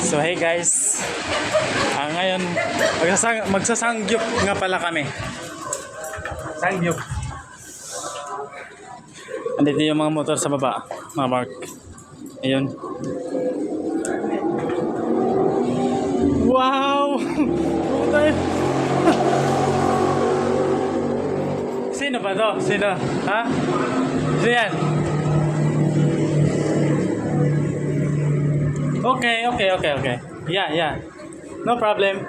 So hey guys, ngayon magsasangyup nga pala kami. Sangyup. Andito yung mga motor sa baba, mga Mark. Ayun. Wow! Sino ba to? Sino? Ha? Sino yan? Okay. Yeah. No problem.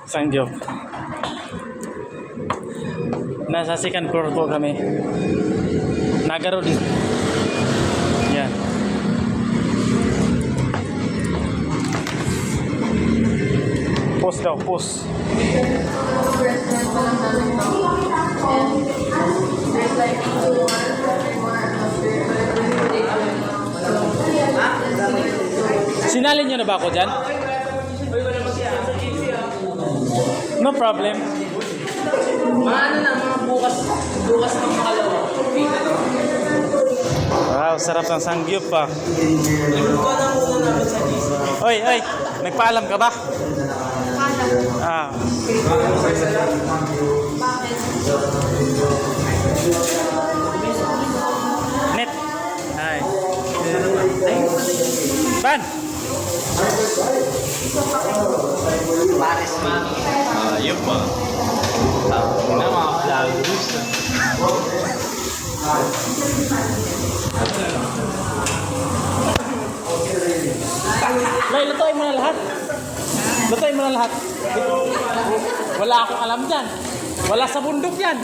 Sangyup. Nasa second floor po kami. Nagaro din. Yan. Post daw, post. Sinalin nyo na ba ako dyan? No problem. Maano na mga bukas ng makalawa. Wow, sarap ng sangyup pa. Ibuka na muna namin sa GC. Oy, nagpaalam ka ba? Ah. Net. Hi. Ban. Pares mami. Ayun pa. Na mga vloggers. Lay, lutuin mo na lahat. Lutuin mo na lahat. Wala akong alam dyan. Wala sa bundok yan.